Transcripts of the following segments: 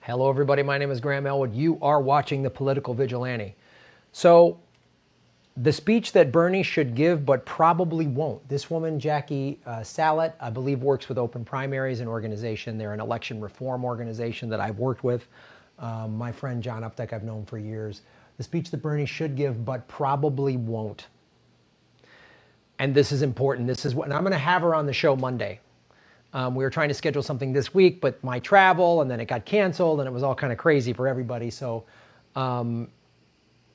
Hello everybody, my name is Graham Elwood. You are watching The Political Vigilante. So, the speech that Bernie should give but probably won't. This woman, Jackie Salat, I believe works with Open Primaries, an organization. They're an election reform organization that I've worked with. My friend John Updike I've known for years. The speech that Bernie should give but probably won't. And this is important. This is what, and I'm going to have her on the show Monday. We were trying to schedule something this week, but my travel, and then it got canceled, and it was all kind of crazy for everybody. So, oh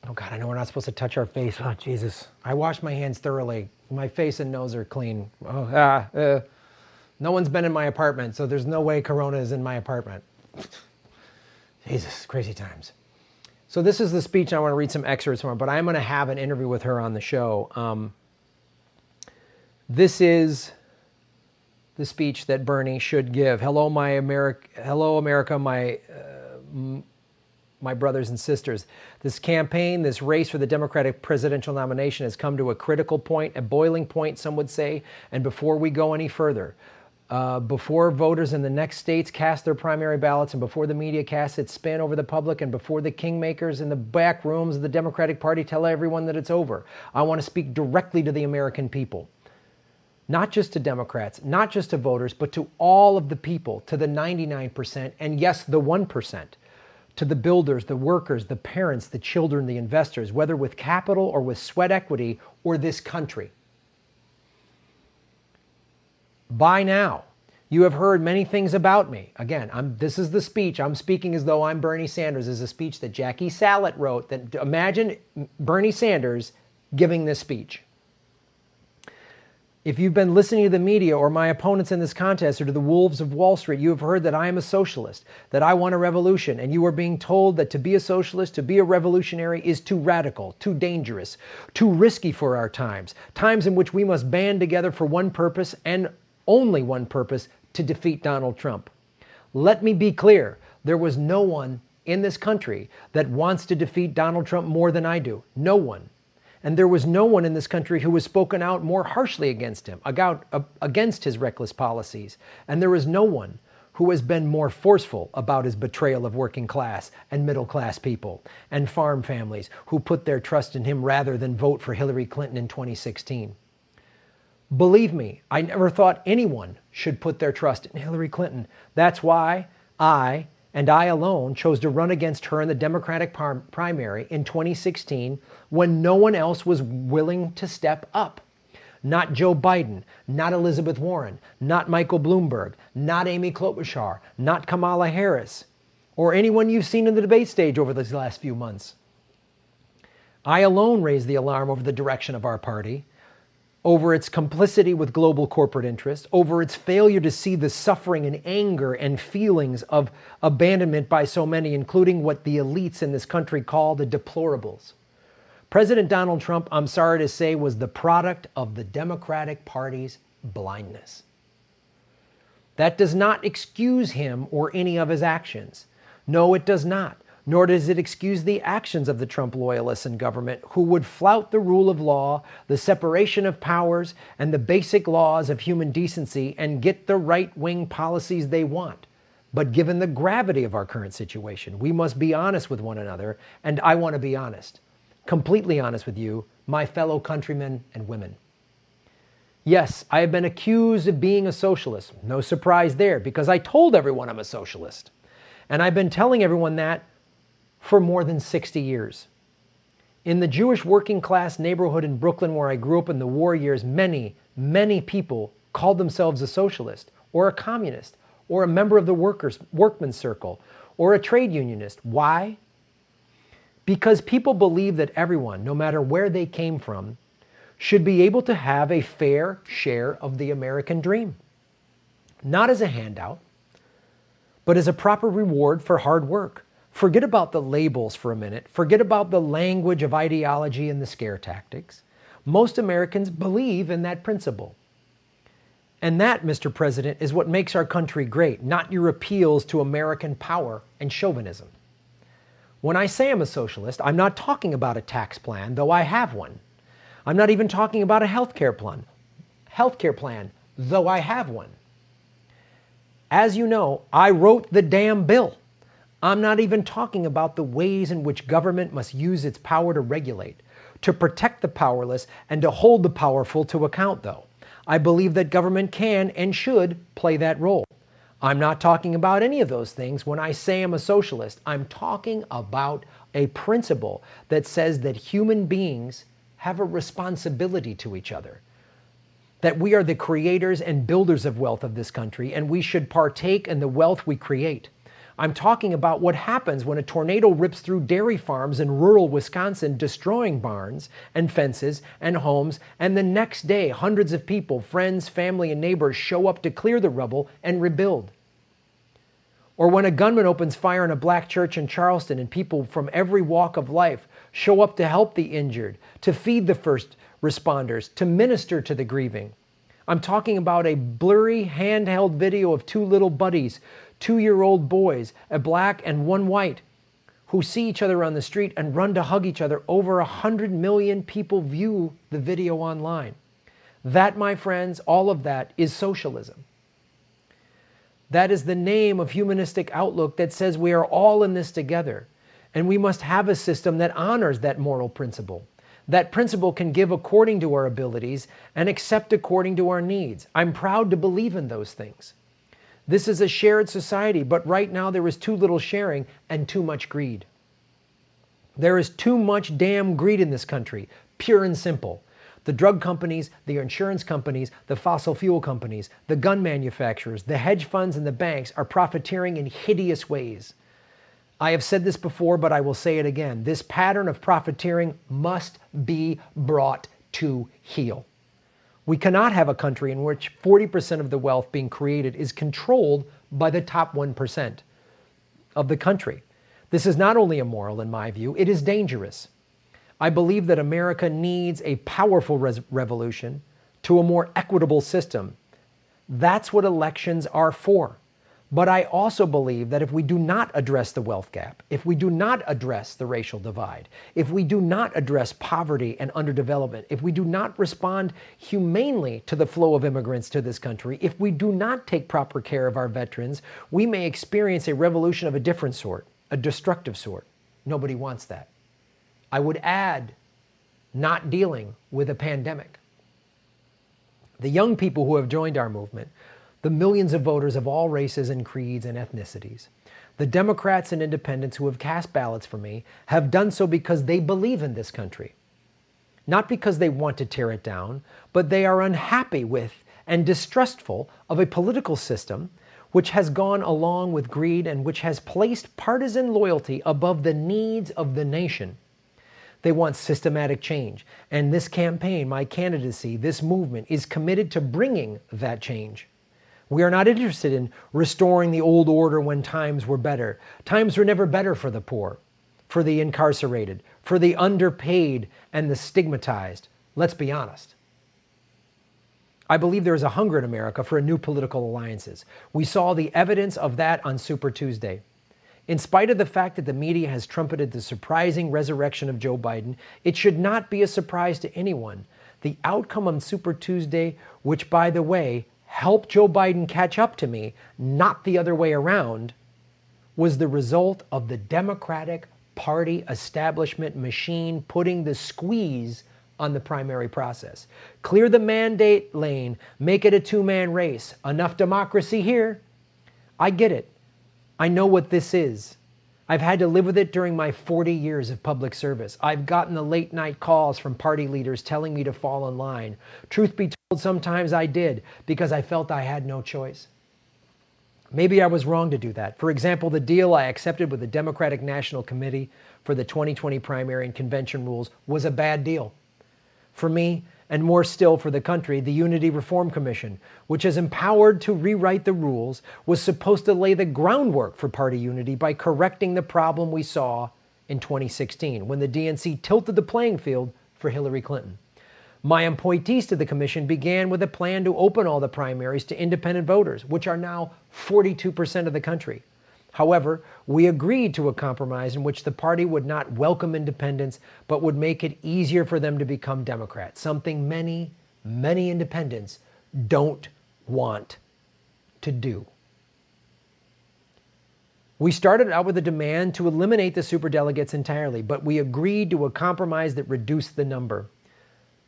God, I know we're not supposed to touch our face. Oh, Jesus. I washed my hands thoroughly. My face and nose are clean. No one's been in my apartment, so there's no way Corona is in my apartment. Jesus, crazy times. So this is the speech. I want to read some excerpts from her, but I'm going to have an interview with her on the show. This is the speech that Bernie should give. Hello, America, my brothers and sisters. This campaign, this race for the Democratic presidential nomination has come to a critical point, a boiling point, some would say. And before we go any further, before voters in the next states cast their primary ballots, and before the media casts its spin over the public, and before the kingmakers in the back rooms of the Democratic Party tell everyone that it's over, I want to speak directly to the American people. Not just to Democrats, not just to voters, but to all of the people, to the 99%, and yes, the 1%, to the builders, the workers, the parents, the children, the investors, whether with capital or with sweat equity or this country. By now, you have heard many things about me. Again, this is the speech. I'm speaking as though I'm Bernie Sanders. This is a speech that Jackie Salat wrote. That imagine Bernie Sanders giving this speech. If you've been listening to the media or my opponents in this contest or to the wolves of Wall Street, you have heard that I am a socialist, that I want a revolution, and you are being told that to be a socialist, to be a revolutionary is too radical, too dangerous, too risky for our times, times in which we must band together for one purpose and only one purpose, to defeat Donald Trump. Let me be clear, there was no one in this country that wants to defeat Donald Trump more than I do. No one. And there was no one in this country who has spoken out more harshly against him, against his reckless policies. And there is no one who has been more forceful about his betrayal of working class and middle class people and farm families who put their trust in him rather than vote for Hillary Clinton in 2016. Believe me, I never thought anyone should put their trust in Hillary Clinton. That's why I alone chose to run against her in the Democratic primary in 2016 when no one else was willing to step up. Not Joe Biden, not Elizabeth Warren, not Michael Bloomberg, not Amy Klobuchar, not Kamala Harris, or anyone you've seen in the debate stage over these last few months. I alone raised the alarm over the direction of our party, over its complicity with global corporate interests, over its failure to see the suffering and anger and feelings of abandonment by so many, including what the elites in this country call the deplorables. President Donald Trump, I'm sorry to say, was the product of the Democratic Party's blindness. That does not excuse him or any of his actions. No, it does not. Nor does it excuse the actions of the Trump loyalists in government who would flout the rule of law, the separation of powers, and the basic laws of human decency and get the right-wing policies they want. But given the gravity of our current situation, we must be honest with one another, and I want to be honest, completely honest with you, my fellow countrymen and women. Yes, I have been accused of being a socialist. No surprise there, because I told everyone I'm a socialist. And I've been telling everyone that for more than 60 years. In the Jewish working class neighborhood in Brooklyn where I grew up in the war years, many, many people called themselves a socialist or a communist or a member of the workman's circle or a trade unionist. Why? Because people believe that everyone, no matter where they came from, should be able to have a fair share of the American dream. Not as a handout, but as a proper reward for hard work. Forget about the labels for a minute. Forget about the language of ideology and the scare tactics. Most Americans believe in that principle. And that, Mr. President, is what makes our country great, not your appeals to American power and chauvinism. When I say I'm a socialist, I'm not talking about a tax plan, though I have one. I'm not even talking about a health care plan, though I have one. As you know, I wrote the damn bill. I'm not even talking about the ways in which government must use its power to regulate, to protect the powerless, and to hold the powerful to account, though. I believe that government can and should play that role. I'm not talking about any of those things when I say I'm a socialist. I'm talking about a principle that says that human beings have a responsibility to each other, that we are the creators and builders of wealth of this country, and we should partake in the wealth we create. I'm talking about what happens when a tornado rips through dairy farms in rural Wisconsin, destroying barns and fences and homes, and the next day hundreds of people, friends, family, and neighbors show up to clear the rubble and rebuild. Or when a gunman opens fire in a black church in Charleston and people from every walk of life show up to help the injured, to feed the first responders, to minister to the grieving. I'm talking about a blurry handheld video of two little buddies, 2-year-old boys, a black and one white, who see each other on the street and run to hug each other. Over 100 million people view the video online. That, my friends, all of that is socialism. That is the name of humanistic outlook that says we are all in this together, and we must have a system that honors that moral principle. That principle can give according to our abilities and accept according to our needs. I'm proud to believe in those things. This is a shared society, but right now there is too little sharing and too much greed. There is too much damn greed in this country, pure and simple. The drug companies, the insurance companies, the fossil fuel companies, the gun manufacturers, the hedge funds, and the banks are profiteering in hideous ways. I have said this before, but I will say it again. This pattern of profiteering must be brought to heel. We cannot have a country in which 40% of the wealth being created is controlled by the top 1% of the country. This is not only immoral, in my view, it is dangerous. I believe that America needs a powerful revolution to a more equitable system. That's what elections are for. But I also believe that if we do not address the wealth gap, if we do not address the racial divide, if we do not address poverty and underdevelopment, if we do not respond humanely to the flow of immigrants to this country, if we do not take proper care of our veterans, we may experience a revolution of a different sort, a destructive sort. Nobody wants that. I would add, not dealing with a pandemic. The young people who have joined our movement, the millions of voters of all races and creeds and ethnicities, the Democrats and independents who have cast ballots for me, have done so because they believe in this country. Not because they want to tear it down, but they are unhappy with and distrustful of a political system which has gone along with greed and which has placed partisan loyalty above the needs of the nation. They want systematic change. And this campaign, my candidacy, this movement is committed to bringing that change. We are not interested in restoring the old order when times were better. Times were never better for the poor, for the incarcerated, for the underpaid and the stigmatized. Let's be honest. I believe there is a hunger in America for new political alliances. We saw the evidence of that on Super Tuesday. In spite of the fact that the media has trumpeted the surprising resurrection of Joe Biden, it should not be a surprise to anyone. The outcome on Super Tuesday, which, by the way, helped Joe Biden catch up to me, not the other way around, was the result of the Democratic Party establishment machine putting the squeeze on the primary process. Clear the mandate lane, make it a two-man race. Enough democracy here. I get it. I know what this is. I've had to live with it during my 40 years of public service. I've gotten the late night calls from party leaders telling me to fall in line. Truth be told, sometimes I did because I felt I had no choice. Maybe I was wrong to do that. For example, the deal I accepted with the Democratic National Committee for the 2020 primary and convention rules was a bad deal. For me, and more still for the country, the Unity Reform Commission, which is empowered to rewrite the rules, was supposed to lay the groundwork for party unity by correcting the problem we saw in 2016, when the DNC tilted the playing field for Hillary Clinton. My appointees to the commission began with a plan to open all the primaries to independent voters, which are now 42% of the country. However, we agreed to a compromise in which the party would not welcome independents, but would make it easier for them to become Democrats, something many, many independents don't want to do. We started out with a demand to eliminate the superdelegates entirely, but we agreed to a compromise that reduced the number,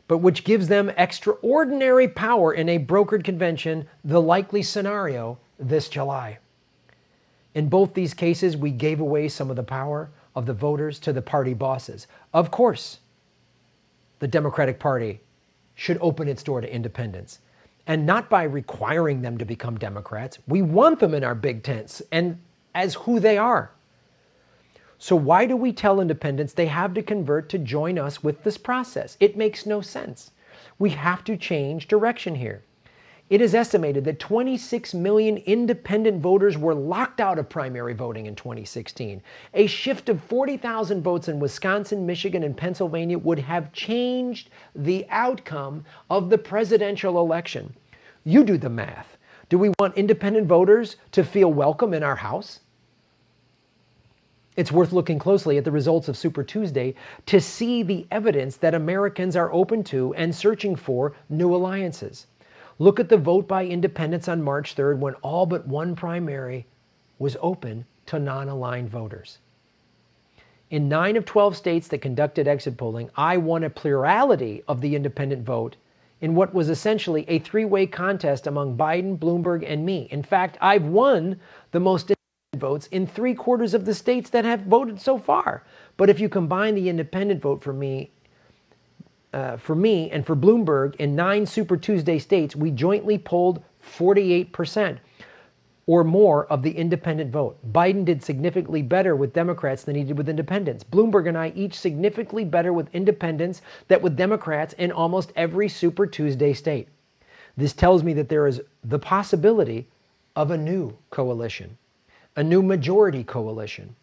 but which gives them extraordinary power in a brokered convention, the likely scenario this July. In both these cases, we gave away some of the power of the voters to the party bosses. Of course, the Democratic Party should open its door to independents, and not by requiring them to become Democrats. We want them in our big tents and as who they are. So why do we tell independents they have to convert to join us with this process? It makes no sense. We have to change direction here. It is estimated that 26 million independent voters were locked out of primary voting in 2016. A shift of 40,000 votes in Wisconsin, Michigan, and Pennsylvania would have changed the outcome of the presidential election. You do the math. Do we want independent voters to feel welcome in our house? It's worth looking closely at the results of Super Tuesday to see the evidence that Americans are open to and searching for new alliances. Look at the vote by independents on March 3rd when all but one primary was open to non-aligned voters. In 9 of 12 states that conducted exit polling, I won a plurality of the independent vote in what was essentially a three-way contest among Biden, Bloomberg, and me. In fact, I've won the most votes in 3/4 of the states that have voted so far. But if you combine the independent vote for me and for Bloomberg in 9 Super Tuesday states, we jointly polled 48% or more of the independent vote. Biden did significantly better with Democrats than he did with independents. Bloomberg and I each significantly better with independents than with Democrats in almost every Super Tuesday state. This tells me that there is the possibility of a new coalition, a new majority coalition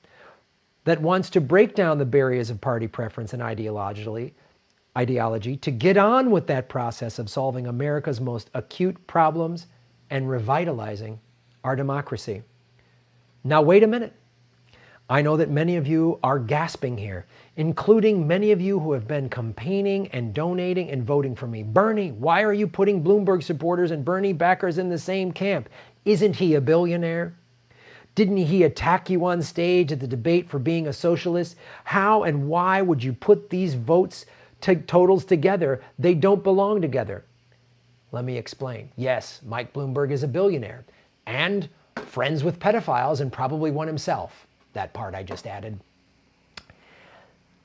that wants to break down the barriers of party preference and ideology to get on with that process of solving America's most acute problems and revitalizing our democracy. Now, wait a minute. I know that many of you are gasping here, including many of you who have been campaigning and donating and voting for me. Bernie, why are you putting Bloomberg supporters and Bernie backers in the same camp? Isn't he a billionaire? Didn't he attack you on stage at the debate for being a socialist? How and why would you put these votes totals together? They don't belong together. Let me explain. Yes, Mike Bloomberg is a billionaire and friends with pedophiles and probably one himself. That part I just added.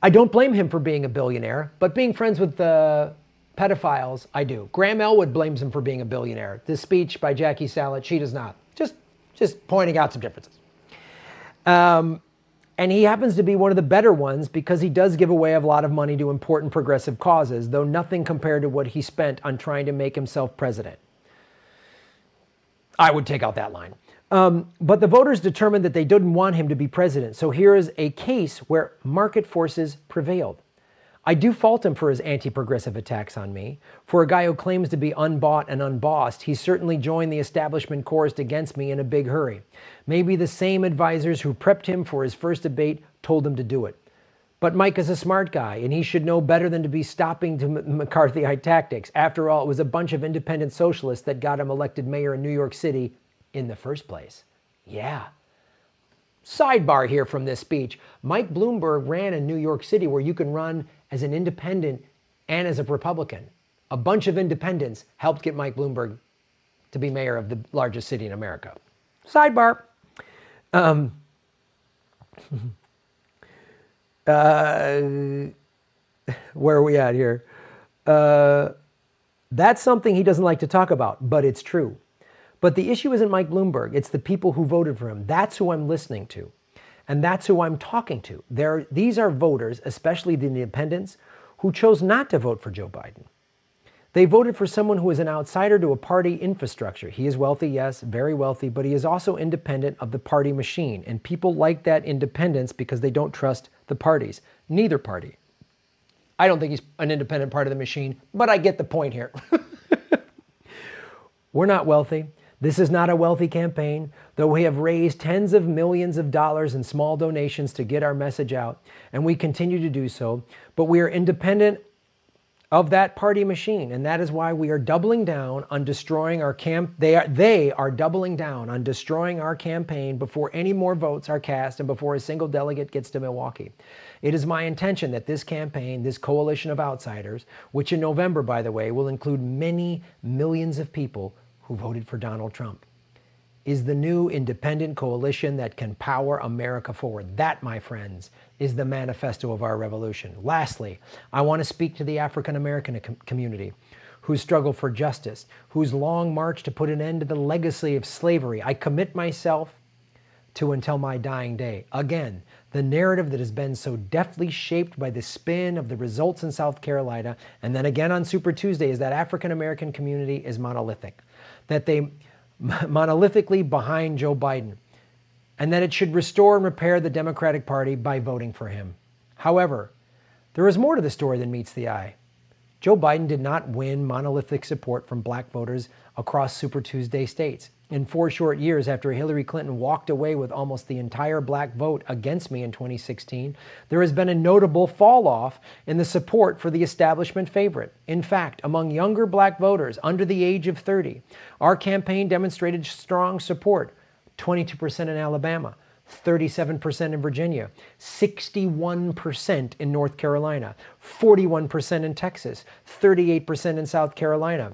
I don't blame him for being a billionaire, but being friends with pedophiles, I do. Graham Elwood blames him for being a billionaire. This speech by Jackie Salet, she does not. Just pointing out some differences. And he happens to be one of the better ones because he does give away a lot of money to important progressive causes, though nothing compared to what he spent on trying to make himself president. I would take out that line. But the voters determined that they didn't want him to be president. So here is a case where market forces prevailed. I do fault him for his anti-progressive attacks on me. For a guy who claims to be unbought and unbossed, he certainly joined the establishment chorus against me in a big hurry. Maybe the same advisors who prepped him for his first debate told him to do it. But Mike is a smart guy, and he should know better than to be stopping to McCarthyite tactics. After all, it was a bunch of independent socialists that got him elected mayor in New York City in the first place. Yeah. Sidebar here from this speech. Mike Bloomberg ran in New York City where you can run as an independent and as a Republican. A bunch of independents helped get Mike Bloomberg to be mayor of the largest city in America. Sidebar. Where are we at here? That's something he doesn't like to talk about, but it's true. But the issue isn't Mike Bloomberg. It's the people who voted for him. That's who I'm listening to. And that's who I'm talking to. These are voters, especially the independents, who chose not to vote for Joe Biden. They voted for someone who is an outsider to a party infrastructure. He is wealthy, yes, very wealthy, but he is also independent of the party machine. And people like that independence because they don't trust the parties. Neither party. I don't think he's an independent part of the machine, but I get the point here. We're not wealthy. This is not a wealthy campaign, though we have raised tens of millions of dollars in small donations to get our message out, and we continue to do so. But we are independent of that party machine. And that is why we are doubling down on destroying our they are doubling down on destroying our campaign before any more votes are cast and before a single delegate gets to Milwaukee. It is my intention that this campaign, this coalition of outsiders, which in November, by the way, will include many millions of people who voted for Donald Trump, is the new independent coalition that can power America forward. That, my friends, is the manifesto of our revolution. Lastly, I want to speak to the African American community whose struggle for justice, whose long march to put an end to the legacy of slavery. I commit myself to until my dying day. Again, the narrative that has been so deftly shaped by the spin of the results in South Carolina, and then again on Super Tuesday, is that African American community is monolithic, that they monolithically behind Joe Biden, and that it should restore and repair the Democratic Party by voting for him. However, there is more to the story than meets the eye. Joe Biden did not win monolithic support from black voters across Super Tuesday states. In 4 short years after Hillary Clinton walked away with almost the entire black vote against me in 2016, there has been a notable fall off in the support for the establishment favorite. In fact, among younger black voters under the age of 30, our campaign demonstrated strong support. 22% in Alabama, 37% in Virginia, 61% in North Carolina, 41% in Texas, 38% in South Carolina.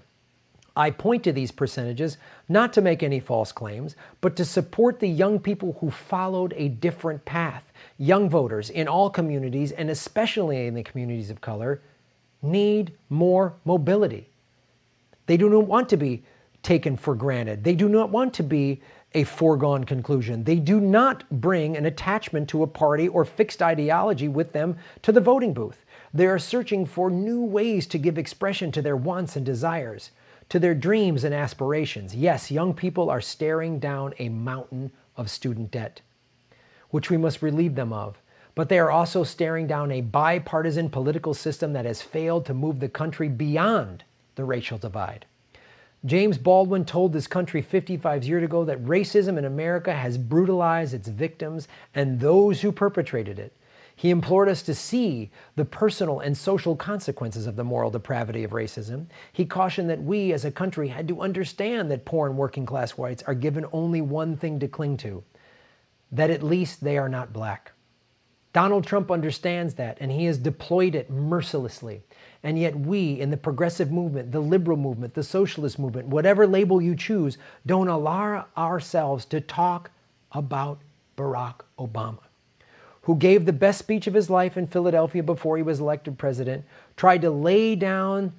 I point to these percentages not to make any false claims, but to support the young people who followed a different path. Young voters in all communities, and especially in the communities of color, need more mobility. They do not want to be taken for granted. They do not want to be a foregone conclusion. They do not bring an attachment to a party or fixed ideology with them to the voting booth. They are searching for new ways to give expression to their wants and desires, to their dreams and aspirations. Yes, young people are staring down a mountain of student debt, which we must relieve them of. But they are also staring down a bipartisan political system that has failed to move the country beyond the racial divide. James Baldwin told this country 55 years ago that racism in America has brutalized its victims and those who perpetrated it. He implored us to see the personal and social consequences of the moral depravity of racism. He cautioned that we as a country had to understand that poor and working class whites are given only one thing to cling to, that at least they are not black. Donald Trump understands that, and he has deployed it mercilessly. And yet we, in the progressive movement, the liberal movement, the socialist movement, whatever label you choose, don't allow ourselves to talk about Barack Obama, who gave the best speech of his life in Philadelphia before he was elected president, tried to lay down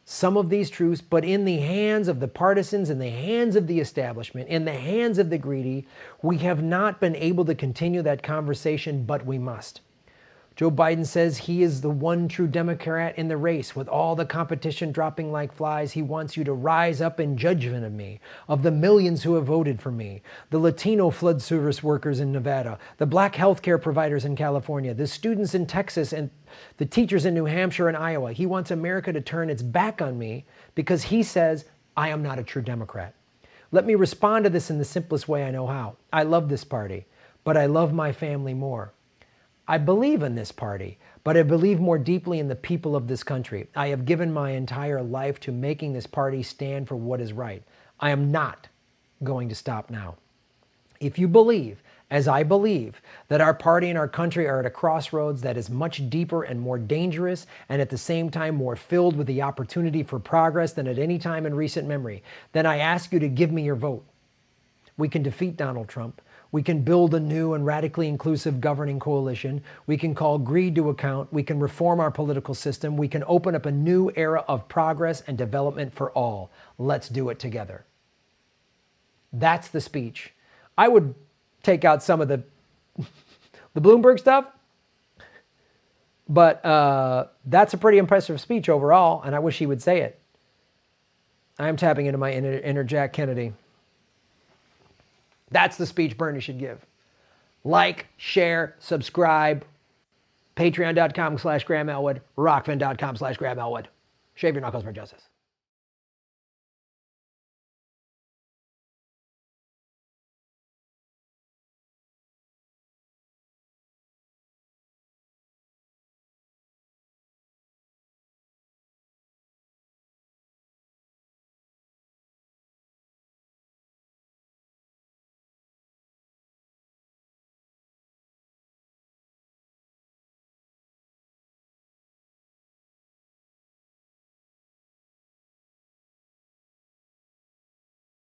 some of these truths, but in the hands of the partisans, in the hands of the establishment, in the hands of the greedy, we have not been able to continue that conversation, but we must. Joe Biden says he is the one true Democrat in the race. With all the competition dropping like flies, he wants you to rise up in judgment of me, of the millions who have voted for me, the Latino flood service workers in Nevada, the black healthcare providers in California, the students in Texas, and the teachers in New Hampshire and Iowa. He wants America to turn its back on me because he says I am not a true Democrat. Let me respond to this in the simplest way I know how. I love this party, but I love my family more. I believe in this party, but I believe more deeply in the people of this country. I have given my entire life to making this party stand for what is right. I am not going to stop now. If you believe, as I believe, that our party and our country are at a crossroads that is much deeper and more dangerous, and at the same time more filled with the opportunity for progress than at any time in recent memory, then I ask you to give me your vote. We can defeat Donald Trump. We can build a new and radically inclusive governing coalition. We can call greed to account. We can reform our political system. We can open up a new era of progress and development for all. Let's do it together. That's the speech. I would take out some of the Bloomberg stuff, but that's a pretty impressive speech overall, and I wish he would say it. I am tapping into my inner Jack Kennedy. That's the speech Bernie should give. Like, share, subscribe. Patreon.com/Graham Elwood. Rockfin.com/Graham Elwood. Shave your knuckles for justice.